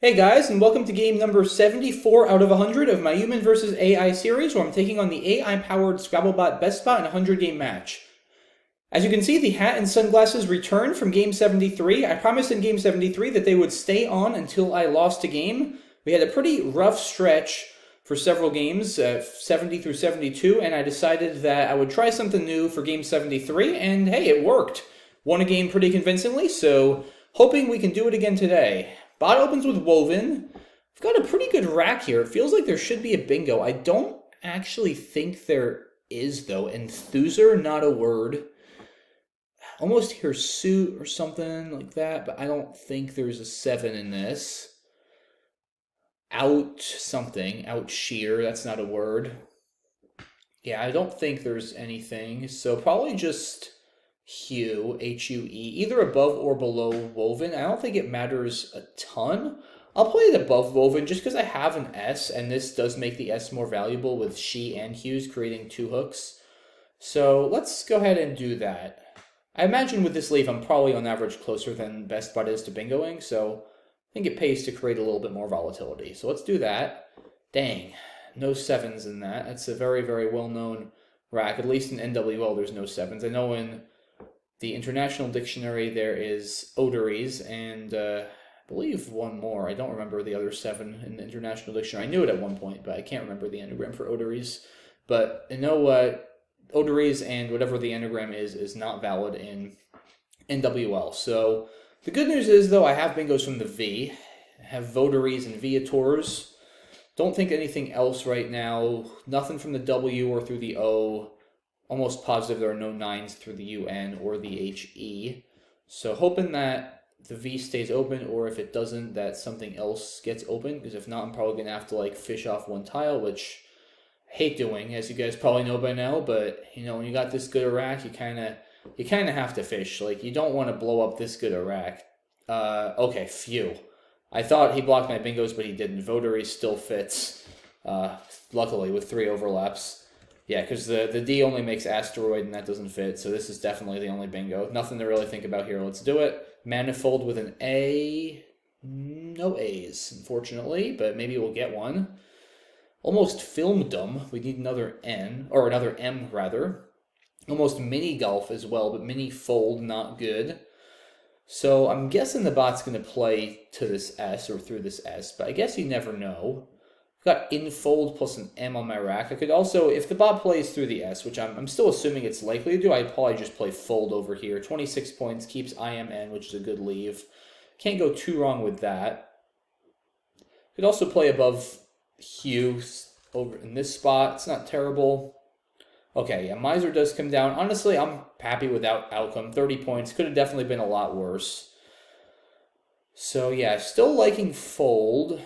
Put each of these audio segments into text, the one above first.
Hey guys, and welcome to game number 74 out of 100 of my Human vs. AI series, where I'm taking on the AI-powered Scrabble-bot BestBot in a 100-game match. As you can see, the hat and sunglasses returned from game 73. I promised in game 73 that they would stay on until I lost a game. We had a pretty rough stretch for several games, 70 through 72, and I decided that I would try something new for game 73, and hey, it worked. Won a game pretty convincingly, so hoping we can do it again today. Bot opens with Woven. I've got a pretty good rack here. It feels like there should be a bingo. I don't actually think there is, though. Enthuser, not a word. Almost Hirsute or something like that, but I don't think there's a 7 in this. Out something. Out sheer, that's not a word. Yeah, I don't think there's anything. So probably just Hue, H-U-E, either above or below Woven. I don't think it matters a ton. I'll play it above Woven just because I have an S, and this does make the S more valuable with She and Hues creating 2 hooks. So let's go ahead and do that. I imagine with this leaf, I'm probably on average closer than BestBot is to bingoing, so I think it pays to create a little bit more volatility. So let's do that. Dang, no 7s in that. That's a very, very well-known rack. At least in NWL, there's no 7s. I know in the International Dictionary there is odories, and I believe one more. I don't remember the other 7 in the International Dictionary. I knew it at one point, but I can't remember the anagram for odories. But I know what odories and whatever the anagram is not valid in NWL. So the good news is, though, I have bingos from the V. I have votaries and viators. Don't think anything else right now. Nothing from the W or through the O. Almost positive there are no 9s through the UN or the HE. So hoping that the V stays open, or if it doesn't, that something else gets open. Because if not, I'm probably going to have to like fish off one tile, which I hate doing, as you guys probably know by now. But you know, when you got this good a rack, you kind of have to fish. Like, you don't want to blow up this good a rack. Okay, phew. I thought he blocked my bingos, but he didn't. Votary still fits. Luckily, with 3 overlaps. Yeah, because the D only makes asteroid, and that doesn't fit, so this is definitely the only bingo. Nothing to really think about here. Let's do it. Manifold with an A. No A's, unfortunately, but maybe we'll get one. Almost filmdom. We need another N, or another M, rather. Almost mini golf as well, but mini fold, not good. So I'm guessing the bot's going to play to this S, or through this S, but I guess you never know. I've got infold plus an M on my rack. I could also, if the bot plays through the S, which I'm still assuming it's likely to do, I'd probably just play fold over here. 26 points, keeps IMN, which is a good leave. Can't go too wrong with that. Could also play above Hue over in this spot. It's not terrible. Okay, yeah, Miser does come down. Honestly, I'm happy with that outcome. 30 points. Could have definitely been a lot worse. So yeah, still liking fold.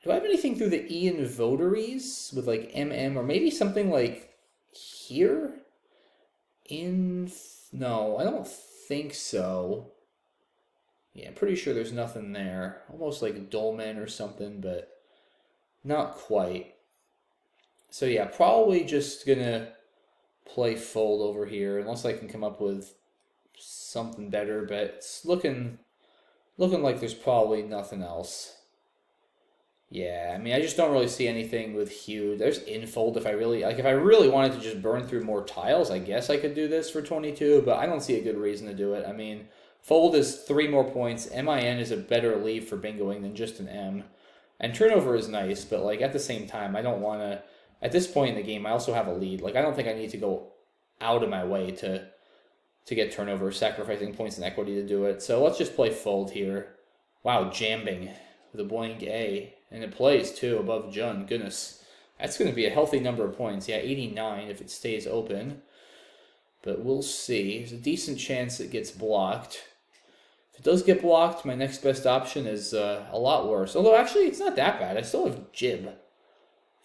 Do I have anything through the E in votaries with like MM, or maybe something like here? No, I don't think so. Yeah, I'm pretty sure there's nothing there. Almost like dolmen or something, but not quite. So yeah, probably just gonna play fold over here, unless I can come up with something better, but it's looking like there's probably nothing else. Yeah, I mean, I just don't really see anything with Hue. There's infold if I really like. If I really wanted to just burn through more tiles, I guess I could do this for 22, but I don't see a good reason to do it. I mean, fold is 3 more points. MIN is a better leave for bingoing than just an M. And turnover is nice, but like at the same time, I don't want to. At this point in the game, I also have a lead. Like, I don't think I need to go out of my way to get turnover, sacrificing points and equity to do it. So let's just play fold here. Wow, jamming with a blank A. And it plays, too, above Jun. Goodness. That's going to be a healthy number of points. Yeah, 89 if it stays open. But we'll see. There's a decent chance it gets blocked. If it does get blocked, my next best option is a lot worse. Although, actually, it's not that bad. I still have Jib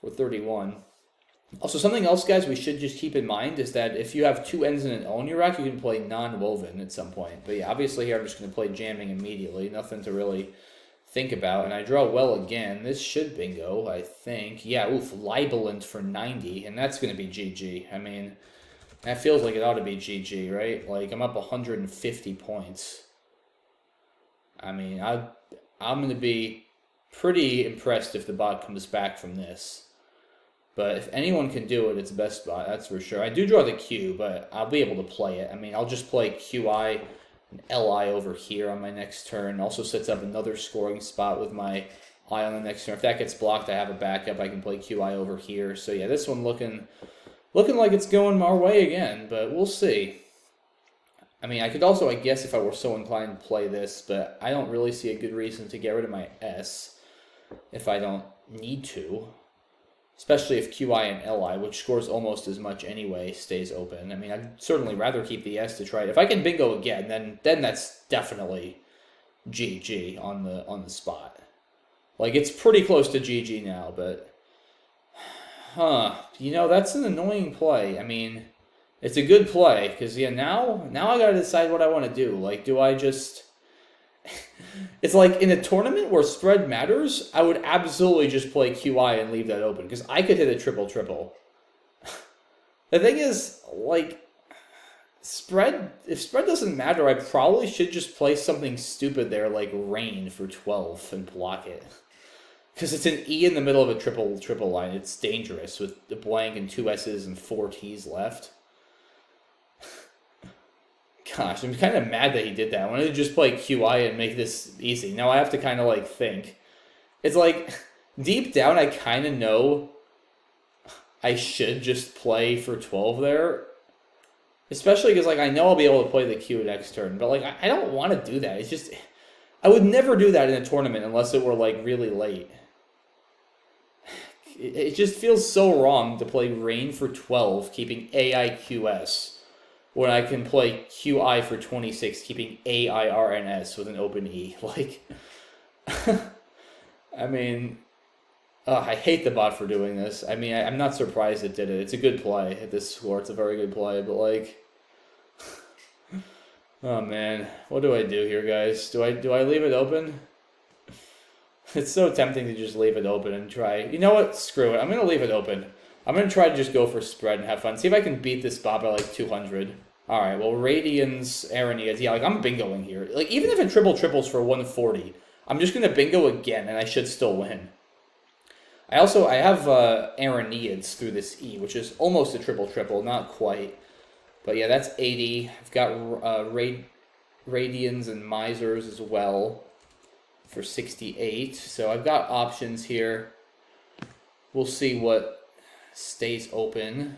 for 31. Also, something else, guys, we should just keep in mind is that if you have 2 N's and an O in your rack, you can play non-woven at some point. But yeah, obviously here I'm just going to play jamming immediately. Nothing to really think about. And I draw well again. This should bingo, I think. Yeah, oof, libelant for 90. And that's going to be GG. I mean, that feels like it ought to be GG, right? Like, I'm up 150 points. I mean, I'm going to be pretty impressed if the bot comes back from this. But if anyone can do it, it's BestBot, that's for sure. I do draw the Q, but I'll be able to play it. I mean, I'll just play QI and LI over here on my next turn. Also sets up another scoring spot with my I on the next turn. If that gets blocked, I have a backup. I can play QI over here. So yeah, this one looking like it's going our way again, but we'll see. I mean, I could also, I guess, if I were so inclined to play this, but I don't really see a good reason to get rid of my S if I don't need to. Especially if QI and LI, which scores almost as much anyway, stays open. I mean, I'd certainly rather keep the S to try it. If I can bingo again, then that's definitely GG on the spot. Like, it's pretty close to GG now, but... You know, that's an annoying play. I mean, it's a good play, because, yeah, now I gotta decide what I want to do. Like, do I just... It's like in a tournament where spread matters, I would absolutely just play QI and leave that open because I could hit a triple-triple. The thing is, like, if spread doesn't matter, I probably should just play something stupid there like rain for 12 and block it. Because it's an E in the middle of a triple line. It's dangerous with the blank and 2 S's and 4 T's left. Gosh, I'm kind of mad that he did that. I wanted to just play QI and make this easy. Now I have to kind of, like, think. It's like, deep down, I kind of know I should just play for 12 there. Especially because, like, I know I'll be able to play the Q next turn. But, like, I don't want to do that. It's just... I would never do that in a tournament unless it were, like, really late. It just feels so wrong to play rain for 12, keeping AIQS. When I can play QI for 26, keeping AIRNS with an open E. Like, I mean, I hate the bot for doing this. I mean, I'm not surprised it did it. It's a good play at this score. It's a very good play, but like, oh man, what do I do here, guys? Do I leave it open? It's so tempting to just leave it open and try. You know what? Screw it. I'm gonna leave it open. I'm going to try to just go for spread and have fun. See if I can beat this bot by like 200. Alright, well, Radians, Araniads. Yeah, like, I'm bingoing here. Like, even if it triples for 140, I'm just going to bingo again, and I should still win. I have Araniads through this E, which is almost a triple, not quite. But yeah, that's 80. I've got Radians and Misers as well for 68. So I've got options here. We'll see what stays open,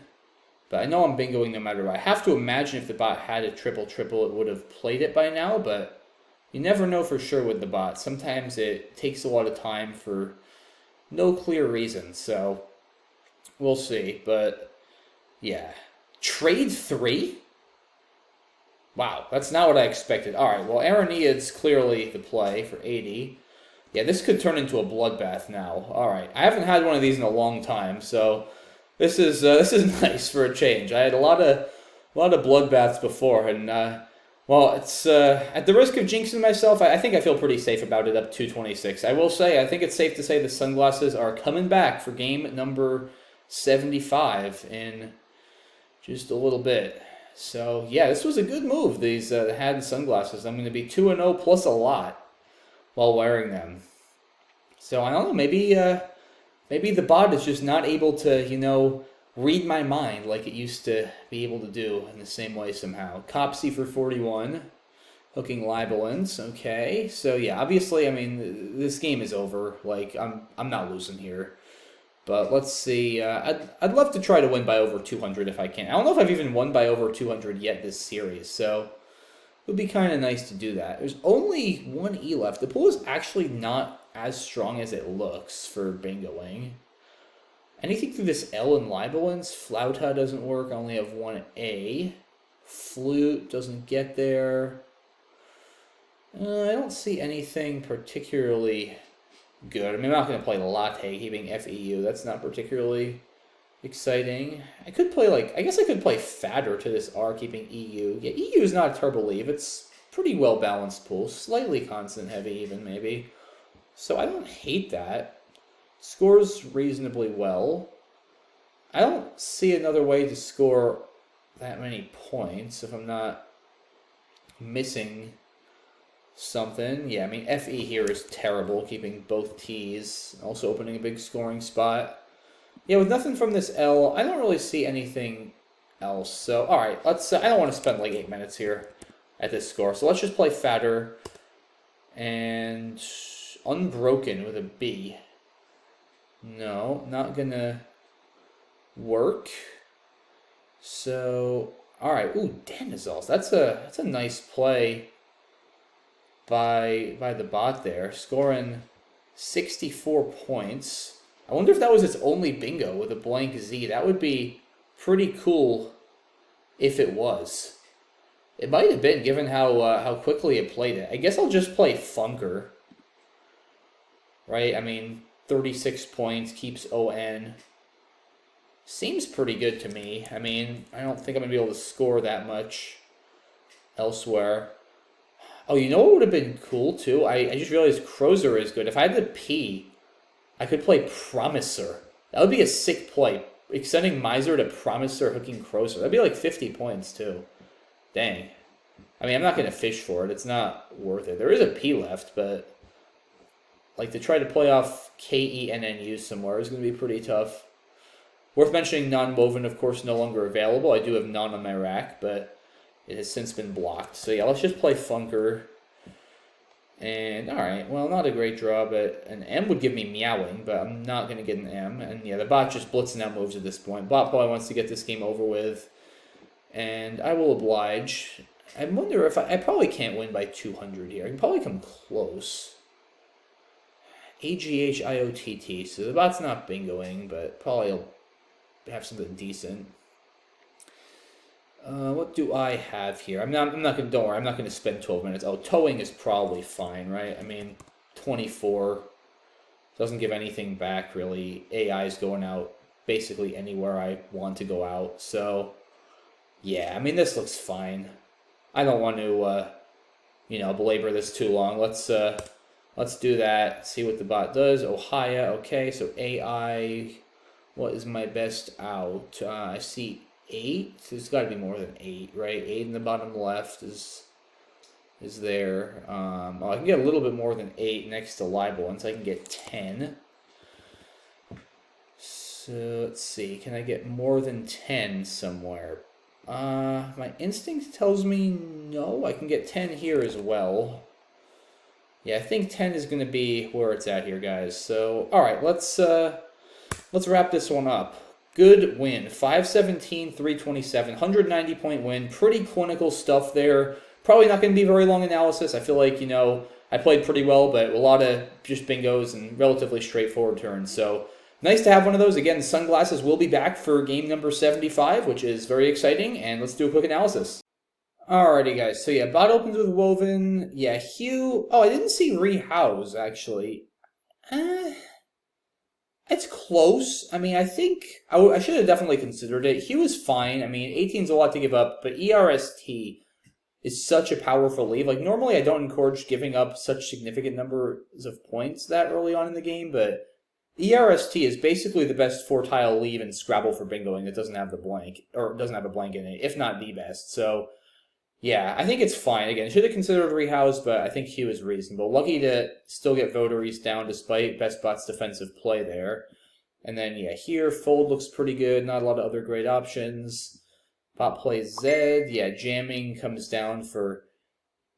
but I know I'm bingoing no matter what. I have to imagine if the bot had a triple, it would have played it by now, but you never know for sure with the bot. Sometimes it takes a lot of time for no clear reason, so we'll see. But yeah, trade 3? Wow, that's not what I expected. All right, well, Araniad's clearly the play for 80. Yeah, this could turn into a bloodbath now. All right, I haven't had one of these in a long time, so this is nice for a change. I had a lot of bloodbaths before, and well, it's at the risk of jinxing myself, I think I feel pretty safe about it up 226. I will say, I think it's safe to say the sunglasses are coming back for game number 75 in just a little bit. So yeah, this was a good move. These the hat and sunglasses. I'm going to be 2-0 plus a lot while wearing them. So I don't know, maybe the bot is just not able to, you know, read my mind like it used to be able to do in the same way somehow. Copsy for 41, hooking Libelins. Okay, so yeah, obviously, I mean, this game is over. Like, I'm not losing here. But let's see. I'd love to try to win by over 200 if I can. I don't know if I've even won by over 200 yet this series, so it would be kind of nice to do that. There's only one E left. The pool is actually not as strong as it looks for bingoing. Anything through this L and Libelins? Flauta doesn't work. I only have one A. Flute doesn't get there. I don't see anything particularly good. I mean, I'm not going to play Latte, keeping FEU. That's not particularly exciting. I could play, like, I guess I could play Fatter to this R, keeping EU. Yeah, EU is not a Turbo Leave. It's pretty well-balanced pool. Slightly constant heavy even, maybe. So I don't hate that. Scores reasonably well. I don't see another way to score that many points if I'm not missing something. Yeah, I mean, FE here is terrible, keeping both T's. Also opening a big scoring spot. Yeah, with nothing from this L, I don't really see anything else. So, all right, let's. I don't want to spend like 8 minutes here at this score. So let's just play fatter and unbroken with a B. No, not gonna work. So, all right. Ooh, Danizals. That's a nice play by the bot there, scoring 64 points. I wonder if that was its only bingo with a blank Z. That would be pretty cool if it was. It might have been, given how quickly it played it. I guess I'll just play Funker. Right? I mean, 36 points, keeps ON. Seems pretty good to me. I mean, I don't think I'm going to be able to score that much elsewhere. Oh, you know what would have been cool, too? I just realized Crozer is good. If I had the P, I could play Promiser. That would be a sick play. Extending Miser to Promiser, hooking Crozer. That'd be like 50 points, too. Dang. I mean, I'm not going to fish for it. It's not worth it. There is a P left, but like to try to play off KENNU somewhere is going to be pretty tough. Worth mentioning, non-woven, of course, no longer available. I do have none on my rack, but it has since been blocked. So yeah, let's just play Funker. And alright, well, not a great draw, but an M would give me meowing, but I'm not going to get an M. And yeah, the bot just blitzing out moves at this point. Bot probably wants to get this game over with. And I will oblige. I wonder if I probably can't win by 200 here. I can probably come close. AGHIOTT, so the bot's not bingoing, but probably will have something decent. What do I have here? I'm not gonna, don't worry, I'm not gonna spend 12 minutes. Oh, towing is probably fine, right? I mean, 24 doesn't give anything back, really. AI is going out basically anywhere I want to go out, so yeah, I mean, this looks fine. I don't want to, belabor this too long. Let's do that, see what the bot does. Ohio, okay, so AI, what is my best out? I see 8. There's got to be more than 8, right? 8 in the bottom left is there. I can get a little bit more than 8 next to Libel, and so I can get 10. So let's see, can I get more than 10 somewhere? My instinct tells me no. I can get 10 here as well. Yeah, I think 10 is going to be where it's at here, guys. So, all right, let's wrap this one up. Good win. 517, 327, 190 point win. Pretty clinical stuff there. Probably not going to be very long analysis. I feel like, I played pretty well, but a lot of just bingos and relatively straightforward turns. So nice to have one of those. Again, Sunglasses will be back for game number 75, which is very exciting. And let's do a quick analysis. Alrighty, guys. So yeah, bot opens with Woven. Yeah, Hugh. Oh, I didn't see Rehouse, actually. It's close. I mean, I think I should have definitely considered it. Hugh is fine. I mean, 18 is a lot to give up, but ERST is such a powerful lead. Like, normally I don't encourage giving up such significant numbers of points that early on in the game, but ERST is basically the best 4-tile lead in Scrabble for bingoing that doesn't have the blank, or doesn't have a blank in it, if not the best. So, yeah, I think it's fine. Again, should have considered Rehouse, but I think Hugh is reasonable. Lucky to still get votaries down despite BestBot's defensive play there. And then, yeah, here, fold looks pretty good. Not a lot of other great options. Bot plays Z. Yeah, jamming comes down for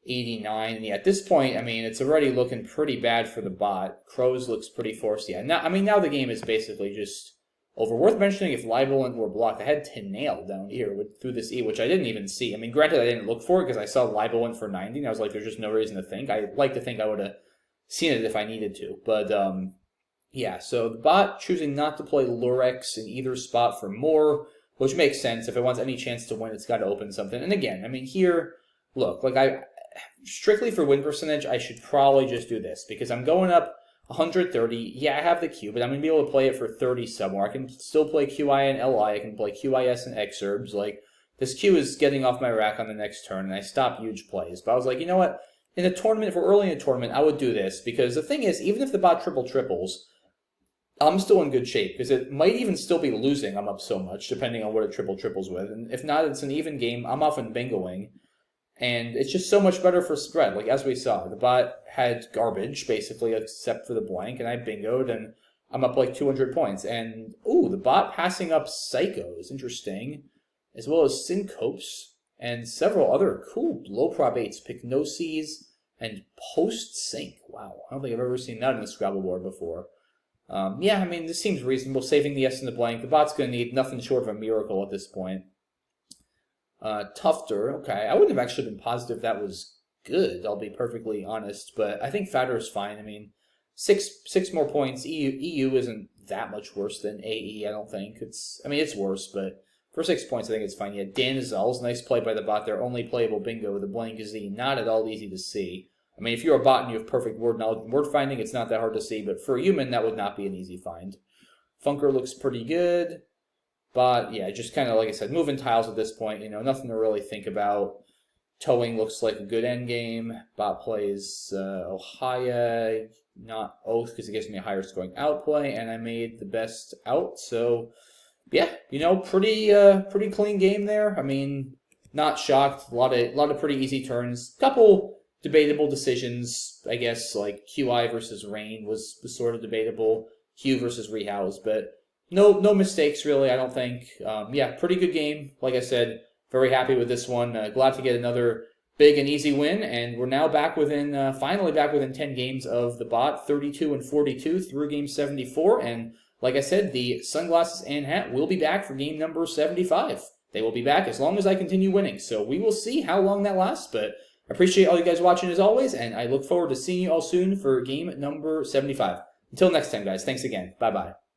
89. And yeah, at this point, I mean, it's already looking pretty bad for the bot. Crows looks pretty forced. Yeah, now the game is basically just over. Worth mentioning, if Libel were blocked, I had Tenail down here through this E, which I didn't even see. I mean, granted, I didn't look for it because I saw Libel for 90, and I was like, there's just no reason to think. I like to think I would have seen it if I needed to. But, yeah, so the bot choosing not to play Lurex in either spot for more, which makes sense. If it wants any chance to win, it's got to open something. And again, I mean, here, look, like strictly for win percentage, I should probably just do this because I'm going up 130. Yeah, I have the Q, but I'm going to be able to play it for 30 somewhere. I can still play QI and LI. I can play QIS and Exurbs. Like, this Q is getting off my rack on the next turn, and I stop huge plays. But I was like, you know what? In a tournament, if we're early in a tournament, I would do this because the thing is, even if the bot triples, I'm still in good shape because it might even still be losing. I'm up so much, depending on what it triples with. And if not, it's an even game. I'm often bingoing. And it's just so much better for spread. Like, as we saw, the bot had garbage, basically, except for the blank, and I bingoed, and I'm up like 200 points. And, ooh, the bot passing up Psychos, interesting, as well as Syncopes, and several other cool low prop 8s, Pycnoses, and Post-Sync. Wow, I don't think I've ever seen that in the Scrabble board before. Yeah, I mean, this seems reasonable, saving the S in the blank. The bot's going to need nothing short of a miracle at this point. Tufter, okay. I wouldn't have actually been positive that was good, I'll be perfectly honest, but I think Fatter is fine. I mean, six more points. EU isn't that much worse than AE, I don't think. It's worse, but for 6 points, I think it's fine. Yeah, Danzel's, nice play by the bot there. Only playable bingo with a blank Z, not at all easy to see. I mean, if you're a bot and you have perfect word knowledge and word finding, it's not that hard to see, but for a human, that would not be an easy find. Funker looks pretty good. But, yeah, just kind of, like I said, moving tiles at this point, nothing to really think about. Towing looks like a good endgame. Bot plays Ohio, not Oath, because it gives me a higher scoring outplay, and I made the best out. So, yeah, pretty clean game there. I mean, not shocked. A lot of pretty easy turns. Couple debatable decisions, I guess, like QI versus Rain was sort of debatable. Hugh versus Rehouse, but no mistakes, really, I don't think. Yeah, pretty good game. Like I said, very happy with this one. Glad to get another big and easy win, and we're now back finally back within 10 games of the bot, 32 and 42 through game 74, and like I said, the sunglasses and hat will be back for game number 75. They will be back as long as I continue winning, so we will see how long that lasts, but I appreciate all you guys watching as always, and I look forward to seeing you all soon for game number 75. Until next time, guys, thanks again. Bye-bye.